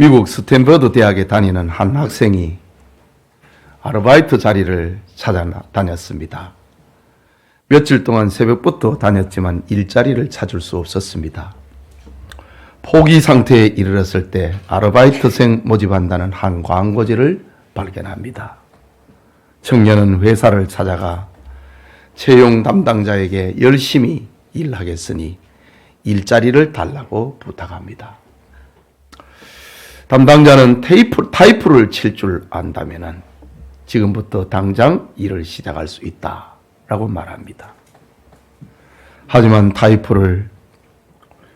미국 스탠퍼드 대학에 다니는 한 학생이 아르바이트 자리를 찾아다녔습니다. 며칠 동안 새벽부터 다녔지만 일자리를 찾을 수 없었습니다. 포기 상태에 이르렀을 때 아르바이트생 모집한다는 한 광고지를 발견합니다. 청년은 회사를 찾아가 채용 담당자에게 열심히 일하겠으니 일자리를 달라고 부탁합니다. 담당자는 타이프를 칠 줄 안다면 지금부터 당장 일을 시작할 수 있다라고 말합니다. 하지만 타이프를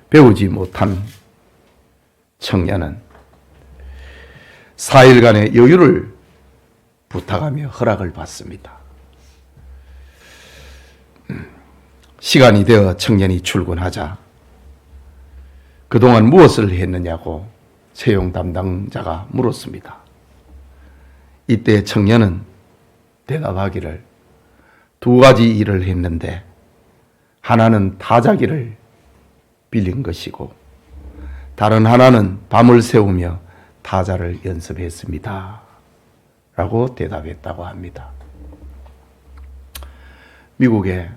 배우지 못한 청년은 4일간의 여유를 부탁하며 허락을 받습니다. 시간이 되어 청년이 출근하자 그동안 무엇을 했느냐고 채용 담당자가 물었습니다. 이때 청년은 대답하기를 2가지 일을 했는데 하나는 타자기를 빌린 것이고 다른 하나는 밤을 새우며 타자를 연습했습니다. 라고 대답했다고 합니다. 미국의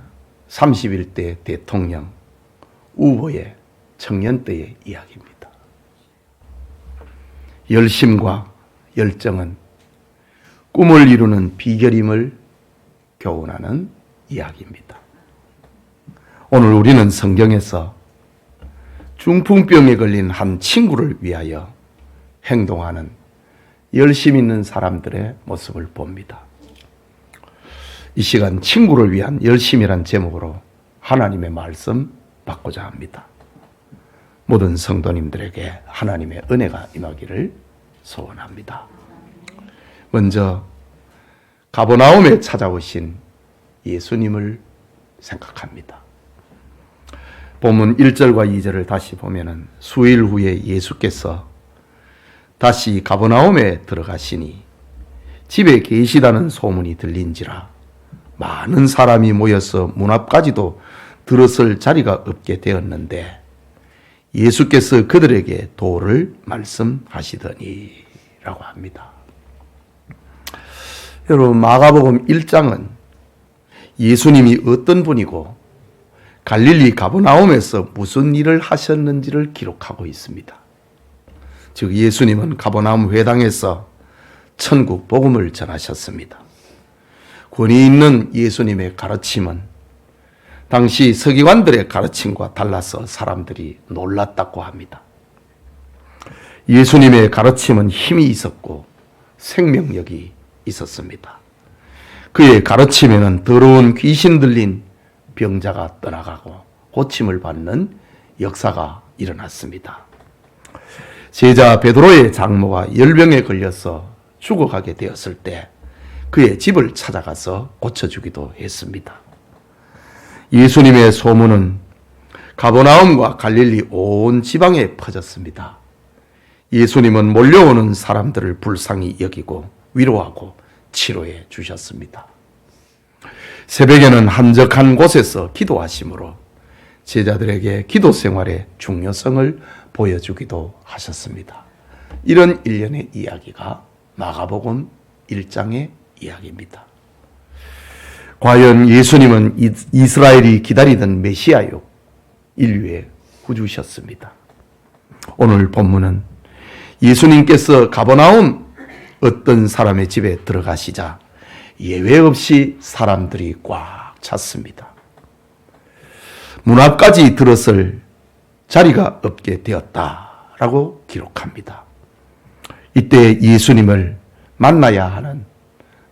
31대 대통령 우보의 청년 때의 이야기입니다. 열심과 열정은 꿈을 이루는 비결임을 교훈하는 이야기입니다. 오늘 우리는 성경에서 중풍병에 걸린 한 친구를 위하여 행동하는 열심 있는 사람들의 모습을 봅니다. 이 시간 친구를 위한 열심이란 제목으로 하나님의 말씀 받고자 합니다. 모든 성도님들에게 하나님의 은혜가 임하기를 소원합니다. 먼저 가버나움에 찾아오신 예수님을 생각합니다. 본문 1절과 2절을 다시 보면은 수일 후에 예수께서 다시 가버나움에 들어가시니 집에 계시다는 소문이 들린지라 많은 사람이 모여서 문 앞까지도 들어설 자리가 없게 되었는데 예수께서 그들에게 도를 말씀하시더니 라고 합니다. 여러분, 마가복음 1장은 예수님이 어떤 분이고 갈릴리 가버나움에서 무슨 일을 하셨는지를 기록하고 있습니다. 즉 예수님은 가버나움 회당에서 천국 복음을 전하셨습니다. 권위 있는 예수님의 가르침은 당시 서기관들의 가르침과 달라서 사람들이 놀랐다고 합니다. 예수님의 가르침은 힘이 있었고 생명력이 있었습니다. 그의 가르침에는 더러운 귀신 들린 병자가 떠나가고 고침을 받는 역사가 일어났습니다. 제자 베드로의 장모가 열병에 걸려서 죽어가게 되었을 때 그의 집을 찾아가서 고쳐주기도 했습니다. 예수님의 소문은 가버나움과 갈릴리 온 지방에 퍼졌습니다. 예수님은 몰려오는 사람들을 불쌍히 여기고 위로하고 치료해 주셨습니다. 새벽에는 한적한 곳에서 기도하심으로 제자들에게 기도 생활의 중요성을 보여주기도 하셨습니다. 이런 일련의 이야기가 마가복음 1장의 이야기입니다. 과연 예수님은 이스라엘이 기다리던 메시아요, 인류의 구주셨습니다. 오늘 본문은 예수님께서 가버나움 어떤 사람의 집에 들어가시자 예외 없이 사람들이 꽉 찼습니다. 문 앞까지 들어설 자리가 없게 되었다라고 기록합니다. 이때 예수님을 만나야 하는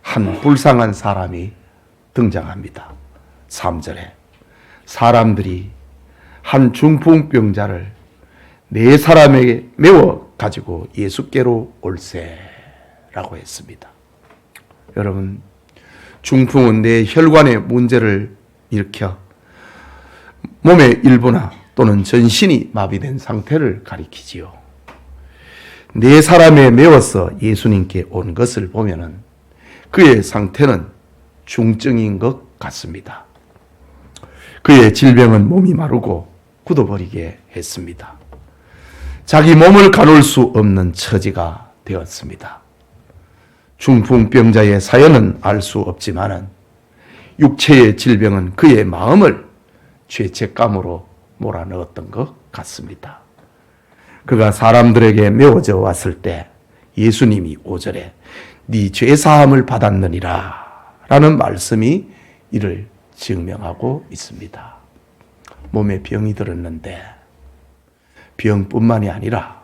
한 불쌍한 사람이 등장합니다. 3절에 사람들이 한 중풍병자를 4사람에게 메워 가지고 예수께로 올세라고 했습니다. 여러분, 중풍은 내 혈관의 문제를 일으켜 몸의 일부나 또는 전신이 마비된 상태를 가리키지요. 4사람에 메워서 예수님께 온 것을 보면은 그의 상태는 중증인 것 같습니다. 그의 질병은 몸이 마르고 굳어버리게 했습니다. 자기 몸을 가눌 수 없는 처지가 되었습니다. 중풍병자의 사연은 알 수 없지만은 육체의 질병은 그의 마음을 죄책감으로 몰아넣었던 것 같습니다. 그가 사람들에게 메워져 왔을 때 예수님이 5절에 네 죄사함을 받았느니라 라는 말씀이 이를 증명하고 있습니다. 몸에 병이 들었는데 병뿐만이 아니라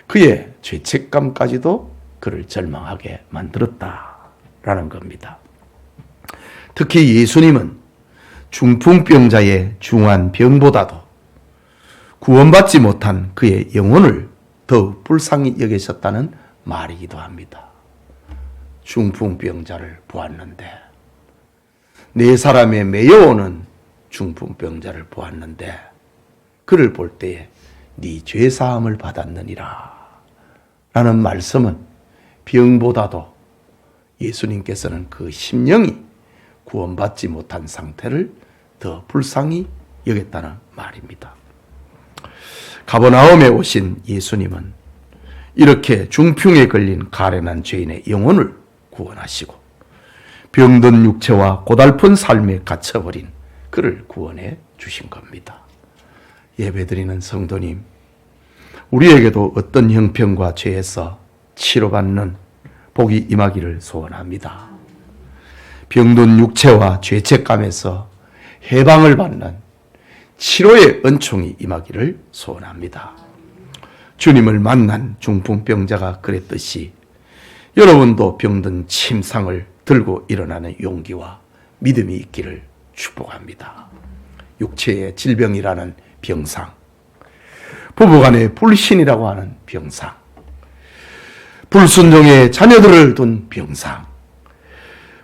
그의 죄책감까지도 그를 절망하게 만들었다라는 겁니다. 특히 예수님은 중풍병자의 중한 병보다도 구원받지 못한 그의 영혼을 더욱 불쌍히 여기셨다는 말이기도 합니다. 중풍병자를 보았는데, 네 사람에 매여오는 중풍병자를 보았는데 그를 볼 때에 네 죄사함을 받았느니라 라는 말씀은 병보다도 예수님께서는 그 심령이 구원받지 못한 상태를 더 불쌍히 여겼다는 말입니다. 가버나움에 오신 예수님은 이렇게 중풍에 걸린 가련한 죄인의 영혼을 구원하시고 병든 육체와 고달픈 삶에 갇혀버린 그를 구원해 주신 겁니다. 예배드리는 성도님, 우리에게도 어떤 형편과 죄에서 치료받는 복이 임하기를 소원합니다. 병든 육체와 죄책감에서 해방을 받는 치료의 은총이 임하기를 소원합니다. 주님을 만난 중풍병자가 그랬듯이 여러분도 병든 침상을 들고 일어나는 용기와 믿음이 있기를 축복합니다. 육체의 질병이라는 병상, 부부간의 불신이라고 하는 병상, 불순종의 자녀들을 둔 병상,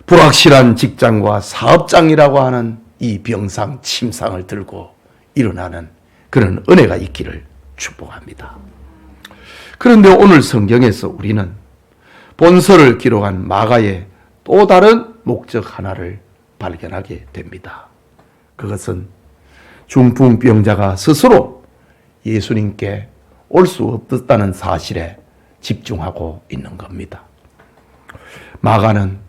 불확실한 직장과 사업장이라고 하는 이 병상, 침상을 들고 일어나는 그런 은혜가 있기를 축복합니다. 그런데 오늘 성경에서 우리는 본서를 기록한 마가의 또 다른 목적 하나를 발견하게 됩니다. 그것은 중풍병자가 스스로 예수님께 올 수 없었다는 사실에 집중하고 있는 겁니다. 마가는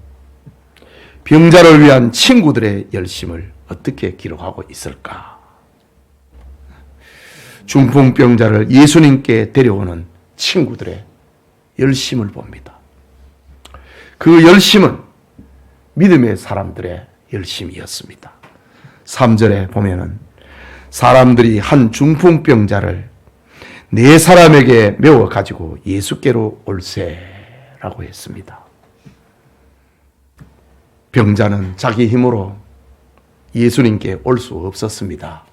병자를 위한 친구들의 열심을 어떻게 기록하고 있을까? 중풍병자를 예수님께 데려오는 친구들의 열심을 봅니다. 그 열심은 믿음의 사람들의 열심이었습니다. 3절에 보면은 사람들이 한 중풍병자를 네 사람에게 메워 가지고 예수께로 올세라고 했습니다. 병자는 자기 힘으로 예수님께 올 수 없었습니다.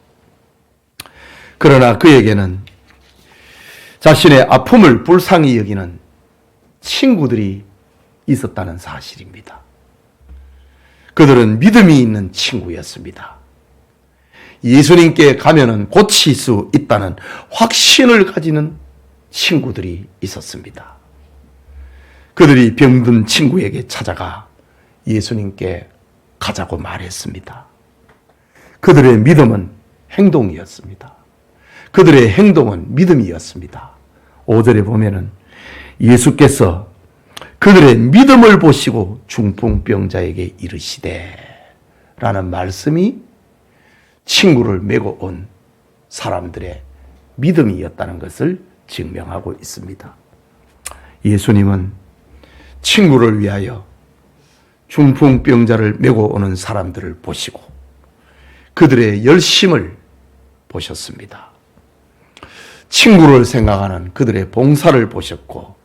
그러나 그에게는 자신의 아픔을 불쌍히 여기는 친구들이 있었다는 사실입니다. 그들은 믿음이 있는 친구였습니다. 예수님께 가면은 고칠 수 있다는 확신을 가지는 친구들이 있었습니다. 그들이 병든 친구에게 찾아가 예수님께 가자고 말했습니다. 그들의 믿음은 행동이었습니다. 그들의 행동은 믿음이었습니다. 5절에 보면은 예수께서 그들의 믿음을 보시고 중풍병자에게 이르시되 라는 말씀이 친구를 메고 온 사람들의 믿음이었다는 것을 증명하고 있습니다. 예수님은 친구를 위하여 중풍병자를 메고 오는 사람들을 보시고 그들의 열심을 보셨습니다. 친구를 생각하는 그들의 봉사를 보셨고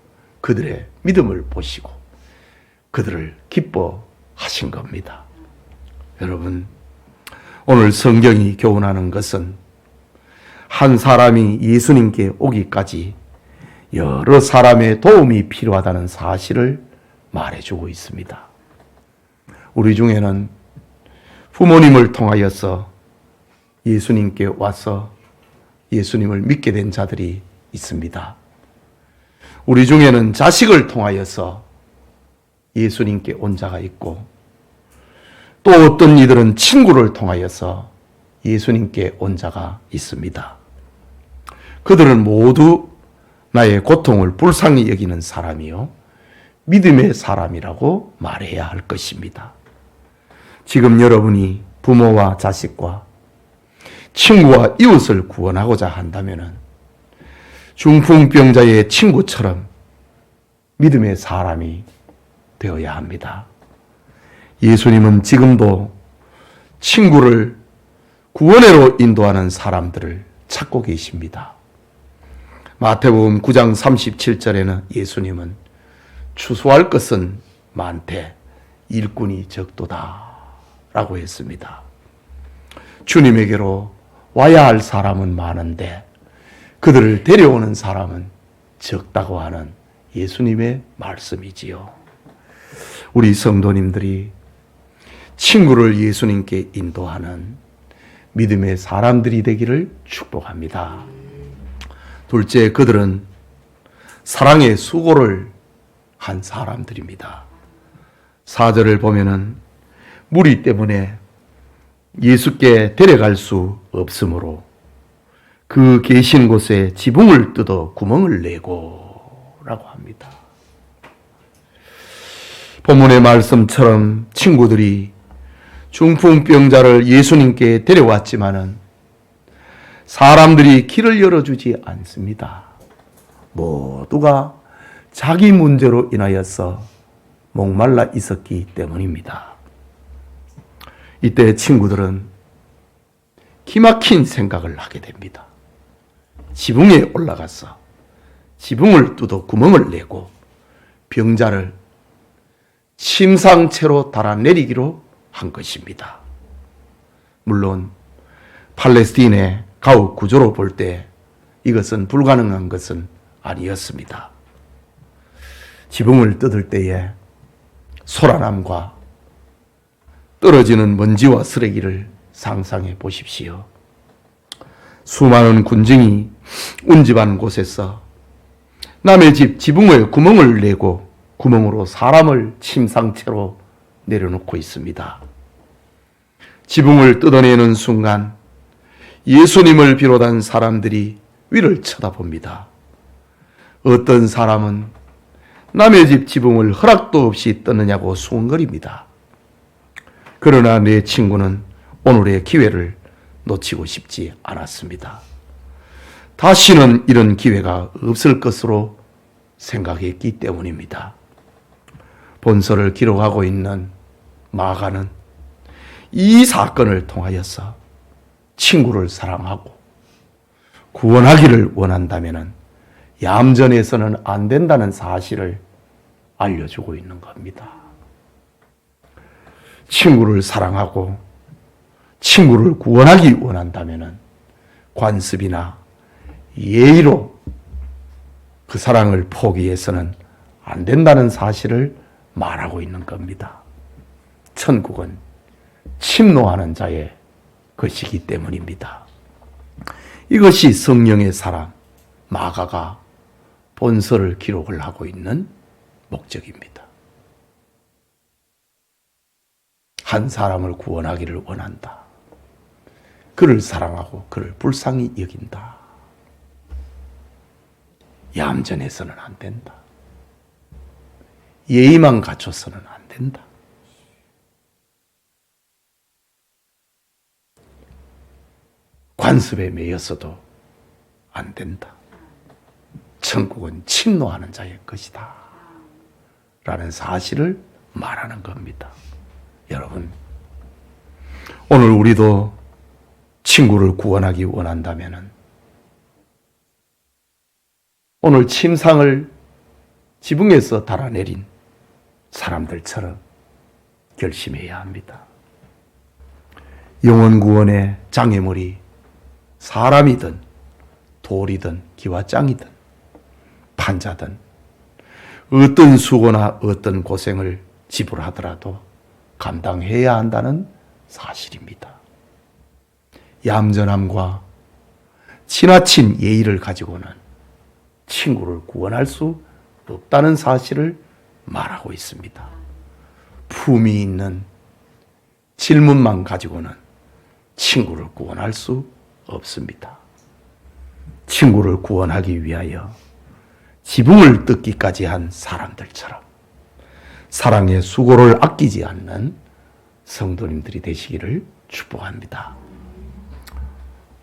그들의 믿음을 보시고 그들을 기뻐하신 겁니다. 여러분, 오늘 성경이 교훈하는 것은 한 사람이 예수님께 오기까지 여러 사람의 도움이 필요하다는 사실을 말해주고 있습니다. 우리 중에는 부모님을 통하여서 예수님께 와서 예수님을 믿게 된 자들이 있습니다. 우리 중에는 자식을 통하여서 예수님께 온 자가 있고 또 어떤 이들은 친구를 통하여서 예수님께 온 자가 있습니다. 그들은 모두 나의 고통을 불쌍히 여기는 사람이요 믿음의 사람이라고 말해야 할 것입니다. 지금 여러분이 부모와 자식과 친구와 이웃을 구원하고자 한다면 중풍병자의 친구처럼 믿음의 사람이 되어야 합니다. 예수님은 지금도 친구를 구원회로 인도하는 사람들을 찾고 계십니다. 마태복음 9장 37절에는 예수님은 추수할 것은 많되 일꾼이 적도다 라고 했습니다. 주님에게로 와야 할 사람은 많은데 그들을 데려오는 사람은 적다고 하는 예수님의 말씀이지요. 우리 성도님들이 친구를 예수님께 인도하는 믿음의 사람들이 되기를 축복합니다. 둘째, 그들은 사랑의 수고를 한 사람들입니다. 4절을 보면은 무리 때문에 예수께 데려갈 수 없으므로 그 계신 곳에 지붕을 뜯어 구멍을 내고 라고 합니다. 본문의 말씀처럼 친구들이 중풍병자를 예수님께 데려왔지만은 사람들이 길을 열어주지 않습니다. 모두가 자기 문제로 인하여서 목말라 있었기 때문입니다. 이때 친구들은 기막힌 생각을 하게 됩니다. 지붕에 올라가서 지붕을 뚫어 구멍을 내고 병자를 침상채로 달아내리기로 한 것입니다. 물론 팔레스틴의 가옥 구조로 볼 때 이것은 불가능한 것은 아니었습니다. 지붕을 뜯을 때에 소란함과 떨어지는 먼지와 쓰레기를 상상해 보십시오. 수많은 군중이 운집한 곳에서 남의 집 지붕에 구멍을 내고 구멍으로 사람을 침상채로 내려놓고 있습니다. 지붕을 뜯어내는 순간 예수님을 비롯한 사람들이 위를 쳐다봅니다. 어떤 사람은 남의 집 지붕을 허락도 없이 뜯느냐고 수군거립니다. 그러나 내 친구는 오늘의 기회를 놓치고 싶지 않았습니다. 다시는 이런 기회가 없을 것으로 생각했기 때문입니다. 본서를 기록하고 있는 마가는 이 사건을 통하여서 친구를 사랑하고 구원하기를 원한다면 얌전해서는 안 된다는 사실을 알려주고 있는 겁니다. 친구를 사랑하고 친구를 구원하기 원한다면 관습이나 예의로 그 사랑을 포기해서는 안 된다는 사실을 말하고 있는 겁니다. 천국은 침노하는 자의 것이기 때문입니다. 이것이 성령의 사람 마가가 본서를 기록을 하고 있는 목적입니다. 한 사람을 구원하기를 원한다. 그를 사랑하고 그를 불쌍히 여긴다. 얌전해서는 안 된다. 예의만 갖춰서는 안 된다. 관습에 매여서도 안 된다. 천국은 침노하는 자의 것이다. 라는 사실을 말하는 겁니다. 여러분, 오늘 우리도 친구를 구원하기 원한다면 오늘 침상을 지붕에서 달아내린 사람들처럼 결심해야 합니다. 영혼 구원의 장애물이 사람이든 돌이든 기와장이든 판자든 어떤 수고나 어떤 고생을 지불하더라도 감당해야 한다는 사실입니다. 얌전함과 지나친 예의를 가지고는 친구를 구원할 수 없다는 사실을 말하고 있습니다. 품이 있는 질문만 가지고는 친구를 구원할 수 없습니다. 친구를 구원하기 위하여 지붕을 뜯기까지 한 사람들처럼 사랑의 수고를 아끼지 않는 성도님들이 되시기를 축복합니다.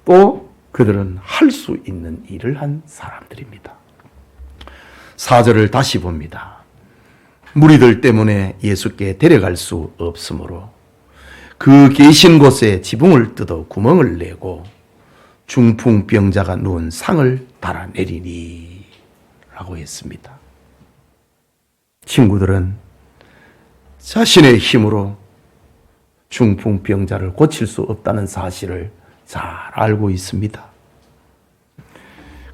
또 그들은 할 수 있는 일을 한 사람들입니다. 4절을 다시 봅니다. 무리들 때문에 예수께 데려갈 수 없으므로 그 계신 곳에 지붕을 뜯어 구멍을 내고 중풍병자가 누운 상을 달아내리니 라고 했습니다. 친구들은 자신의 힘으로 중풍병자를 고칠 수 없다는 사실을 잘 알고 있습니다.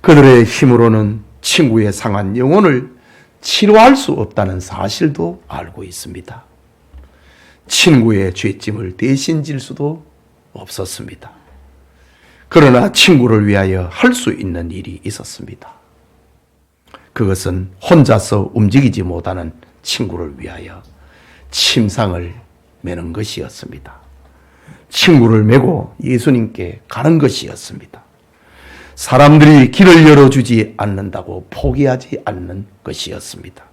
그들의 힘으로는 친구의 상한 영혼을 치료할 수 없다는 사실도 알고 있습니다. 친구의 죄짐을 대신 질 수도 없었습니다. 그러나 친구를 위하여 할 수 있는 일이 있었습니다. 그것은 혼자서 움직이지 못하는 친구를 위하여 침상을 매는 것이었습니다. 친구를 메고 예수님께 가는 것이었습니다. 사람들이 길을 열어주지 않는다고 포기하지 않는 것이었습니다.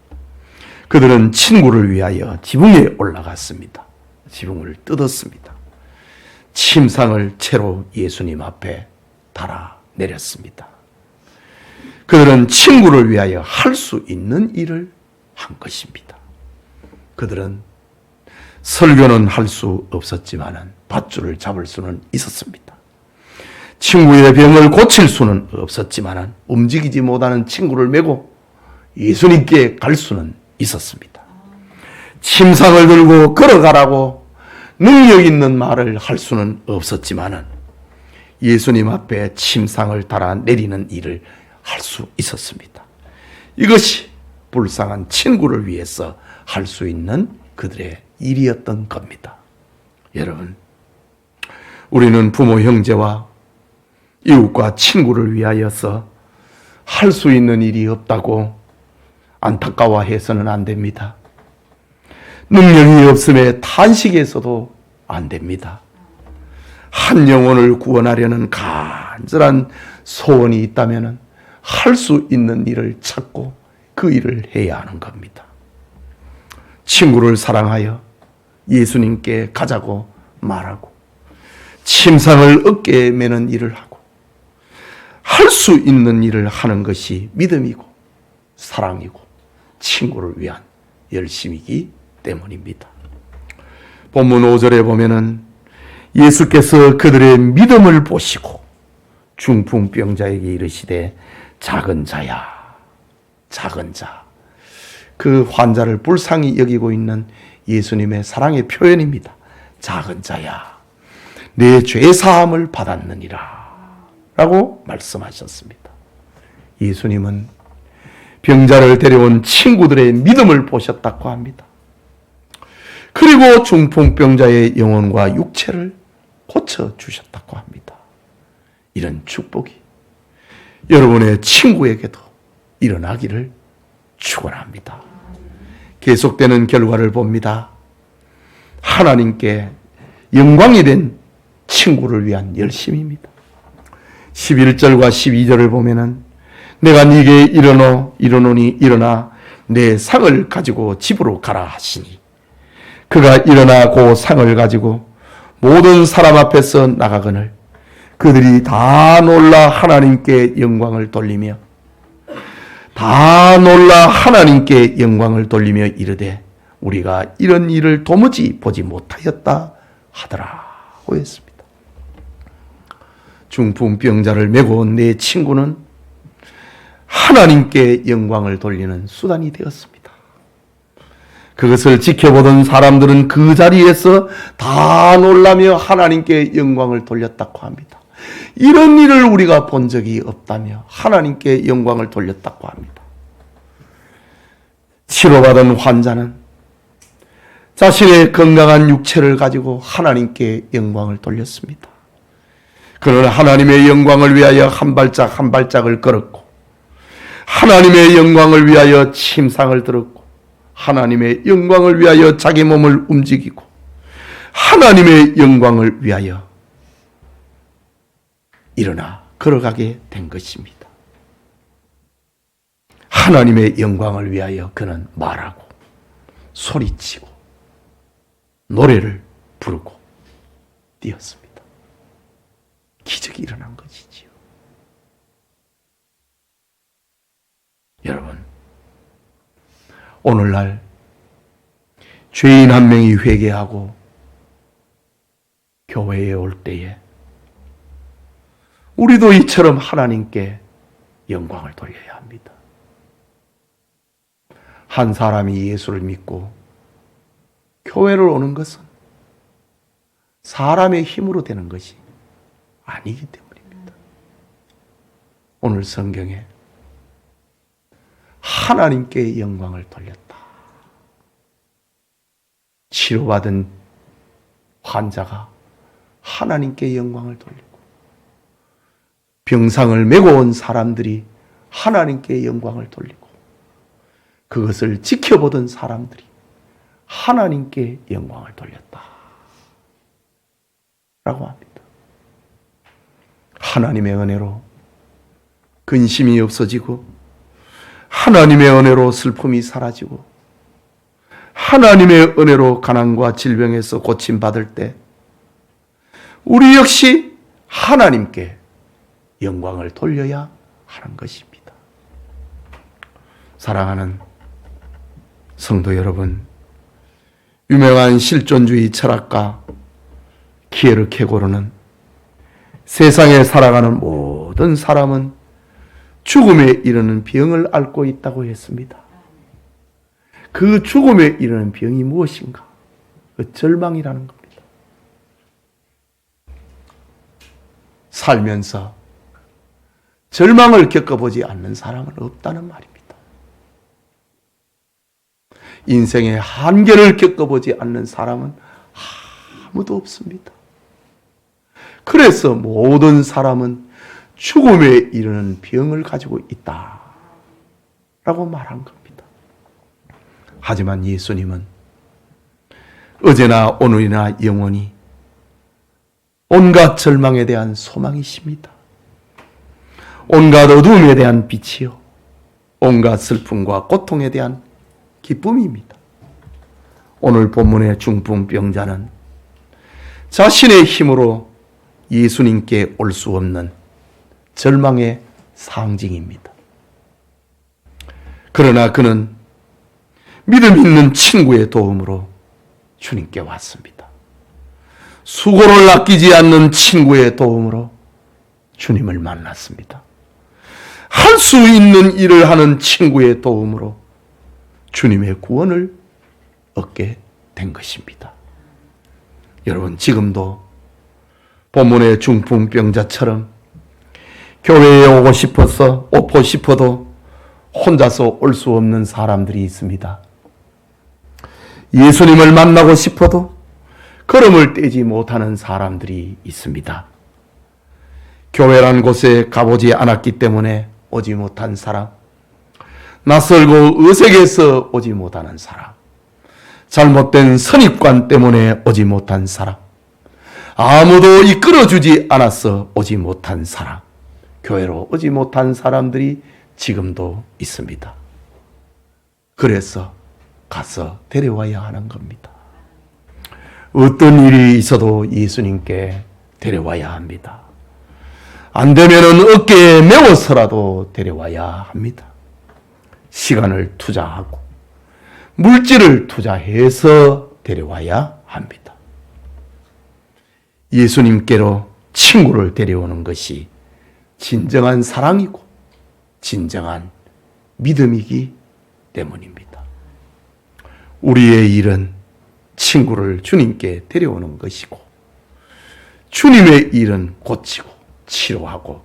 그들은 친구를 위하여 지붕에 올라갔습니다. 지붕을 뜯었습니다. 침상을 채로 예수님 앞에 달아내렸습니다. 그들은 친구를 위하여 할 수 있는 일을 한 것입니다. 그들은 설교는 할 수 없었지만 밧줄을 잡을 수는 있었습니다. 친구의 병을 고칠 수는 없었지만 움직이지 못하는 친구를 메고 예수님께 갈 수는 있었습니다. 침상을 들고 걸어가라고 능력 있는 말을 할 수는 없었지만 예수님 앞에 침상을 달아내리는 일을 할 수 있었습니다. 이것이 불쌍한 친구를 위해서 할 수 있는 그들의 일이었던 겁니다. 여러분, 우리는 부모, 형제와 이웃과 친구를 위하여서 할 수 있는 일이 없다고 안타까워해서는 안 됩니다. 능력이 없음에 탄식해서도 안 됩니다. 한 영혼을 구원하려는 간절한 소원이 있다면 할 수 있는 일을 찾고 그 일을 해야 하는 겁니다. 친구를 사랑하여 예수님께 가자고 말하고 침상을 어깨에 매는 일을 하고 할 수 있는 일을 하는 것이 믿음이고 사랑이고 친구를 위한 열심이기 때문입니다. 본문 5절에 보면은 예수께서 그들의 믿음을 보시고 중풍병자에게 이르시되 작은 자야, 작은 자. 그 환자를 불쌍히 여기고 있는 예수님의 사랑의 표현입니다. 작은 자야, 내 죄사함을 받았느니라 라고 말씀하셨습니다. 예수님은 병자를 데려온 친구들의 믿음을 보셨다고 합니다. 그리고 중풍병자의 영혼과 육체를 고쳐주셨다고 합니다. 이런 축복이 여러분의 친구에게도 일어나기를 축원합니다. 계속되는 결과를 봅니다. 하나님께 영광이 된 친구를 위한 열심입니다. 11절과 12절을 보면은 내가 네게 이르노니 일어나 내 상을 가지고 집으로 가라 하시니 그가 일어나 그 상을 가지고 모든 사람 앞에서 나가거늘 그들이 다 놀라 하나님께 영광을 돌리며 이르되 우리가 이런 일을 도무지 보지 못하였다 하더라고 했습니다. 중풍병자를 메고 온 내 친구는 하나님께 영광을 돌리는 수단이 되었습니다. 그것을 지켜보던 사람들은 그 자리에서 다 놀라며 하나님께 영광을 돌렸다고 합니다. 이런 일을 우리가 본 적이 없다며 하나님께 영광을 돌렸다고 합니다. 치료받은 환자는 자신의 건강한 육체를 가지고 하나님께 영광을 돌렸습니다. 그는 하나님의 영광을 위하여 한 발짝 한 발짝을 걸었고 하나님의 영광을 위하여 침상을 들었고 하나님의 영광을 위하여 자기 몸을 움직이고 하나님의 영광을 위하여 일어나 걸어가게 된 것입니다. 하나님의 영광을 위하여 그는 말하고 소리치고 노래를 부르고 뛰었습니다. 기적이 일어난 것이지요. 여러분, 오늘날 죄인 한 명이 회개하고 교회에 올 때에 우리도 이처럼 하나님께 영광을 돌려야 합니다. 한 사람이 예수를 믿고 교회를 오는 것은 사람의 힘으로 되는 것이 아니기 때문입니다. 오늘 성경에 하나님께 영광을 돌렸다. 치료받은 환자가 하나님께 영광을 돌리고 병상을 메고 온 사람들이 하나님께 영광을 돌리고 그것을 지켜보던 사람들이 하나님께 영광을 돌렸다 라고 합니다. 하나님의 은혜로 근심이 없어지고 하나님의 은혜로 슬픔이 사라지고 하나님의 은혜로 가난과 질병에서 고침받을 때 우리 역시 하나님께 영광을 돌려야 하는 것입니다. 사랑하는 성도 여러분, 유명한 실존주의 철학가 키에르케고르는 세상에 살아가는 모든 사람은 죽음에 이르는 병을 앓고 있다고 했습니다. 그 죽음에 이르는 병이 무엇인가? 그 절망이라는 겁니다. 살면서 절망을 겪어보지 않는 사람은 없다는 말입니다. 인생의 한계를 겪어보지 않는 사람은 아무도 없습니다. 그래서 모든 사람은 죽음에 이르는 병을 가지고 있다라고 말한 겁니다. 하지만 예수님은 어제나 오늘이나 영원히 온갖 절망에 대한 소망이십니다. 온갖 어두움에 대한 빛이요, 온갖 슬픔과 고통에 대한 기쁨입니다. 오늘 본문의 중풍병자는 자신의 힘으로 예수님께 올 수 없는 절망의 상징입니다. 그러나 그는 믿음 있는 친구의 도움으로 주님께 왔습니다. 수고를 아끼지 않는 친구의 도움으로 주님을 만났습니다. 할 수 있는 일을 하는 친구의 도움으로 주님의 구원을 얻게 된 것입니다. 여러분, 지금도 본문의 중풍병자처럼 교회에 오고 싶어도 혼자서 올 수 없는 사람들이 있습니다. 예수님을 만나고 싶어도 걸음을 떼지 못하는 사람들이 있습니다. 교회란 곳에 가보지 않았기 때문에 오지 못한 사람, 낯설고 어색해서 오지 못하는 사람, 잘못된 선입관 때문에 오지 못한 사람, 아무도 이끌어주지 않아서 오지 못한 사람, 교회로 오지 못한 사람들이 지금도 있습니다. 그래서 가서 데려와야 하는 겁니다. 어떤 일이 있어도 예수님께 데려와야 합니다. 안 되면은 어깨에 메워서라도 데려와야 합니다. 시간을 투자하고 물질을 투자해서 데려와야 합니다. 예수님께로 친구를 데려오는 것이 진정한 사랑이고 진정한 믿음이기 때문입니다. 우리의 일은 친구를 주님께 데려오는 것이고 주님의 일은 고치고 치료하고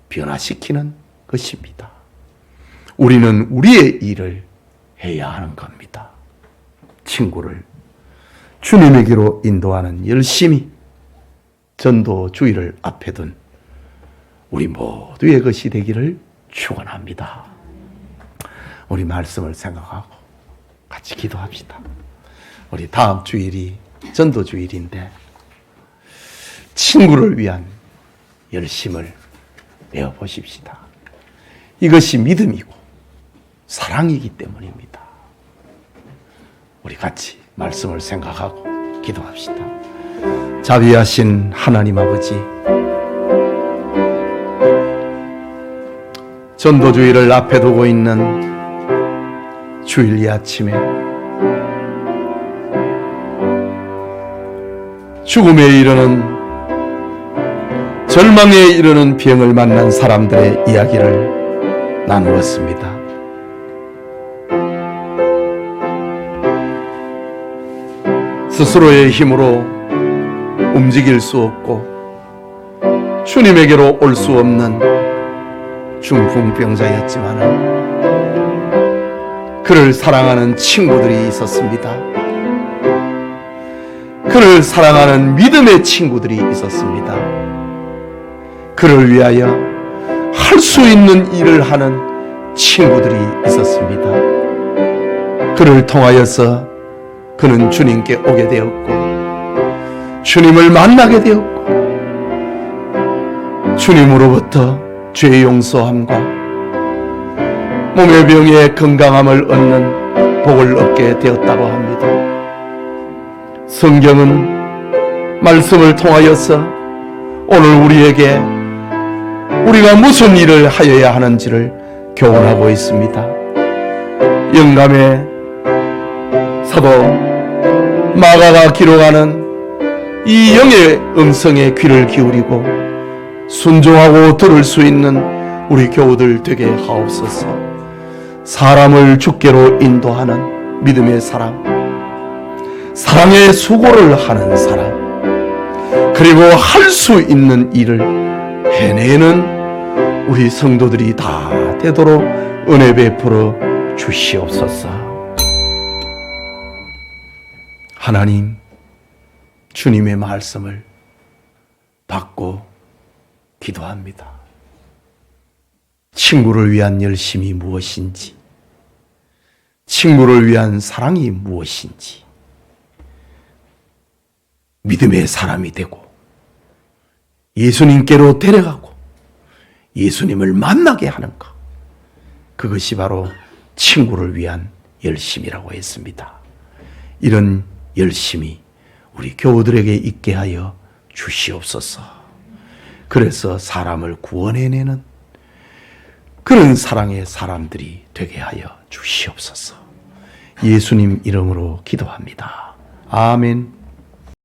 변화시키는 것입니다. 우리는 우리의 일을 해야 하는 겁니다. 친구를 주님에게로 인도하는 열심히 전도주의를 앞에 둔 우리 모두의 것이 되기를 축원합니다. 우리 말씀을 생각하고 같이 기도합시다. 우리 다음 주일이 전도주일인데 친구를 위한 열심을 배워 보십시다. 이것이 믿음이고 사랑이기 때문입니다. 우리 같이 말씀을 생각하고 기도합시다. 자비하신 하나님 아버지, 전도주의를 앞에 두고 있는 주일 이 아침에 죽음에 이르는, 절망에 이르는 병을 만난 사람들의 이야기를 나누었습니다. 스스로의 힘으로 움직일 수 없고 주님에게로 올 수 없는 중풍병자였지만 그를 사랑하는 친구들이 있었습니다. 그를 사랑하는 믿음의 친구들이 있었습니다. 그를 위하여 할 수 있는 일을 하는 친구들이 있었습니다. 그를 통하여서 그는 주님께 오게 되었고 주님을 만나게 되었고 주님으로부터 죄 용서함과 몸의 병의 건강함을 얻는 복을 얻게 되었다고 합니다. 성경은 말씀을 통하여서 오늘 우리에게 우리가 무슨 일을 하여야 하는지를 교훈하고 있습니다. 영감의 사도 마가가 기록하는 이 영의 음성에 귀를 기울이고 순종하고 들을 수 있는 우리 교우들 되게 하옵소서. 사람을 주께로 인도하는 믿음의 사람, 사랑의 수고를 하는 사람, 그리고 할 수 있는 일을 해내는 우리 성도들이 다 되도록 은혜 베풀어 주시옵소서. 하나님, 주님의 말씀을 받고 기도합니다. 친구를 위한 열심이 무엇인지, 친구를 위한 사랑이 무엇인지, 믿음의 사람이 되고 예수님께로 데려가고 예수님을 만나게 하는 것, 그것이 바로 친구를 위한 열심이라고 했습니다. 이런 열심이 우리 교우들에게 있게 하여 주시옵소서. 그래서 사람을 구원해내는 그런 사랑의 사람들이 되게 하여 주시옵소서. 예수님 이름으로 기도합니다. 아멘.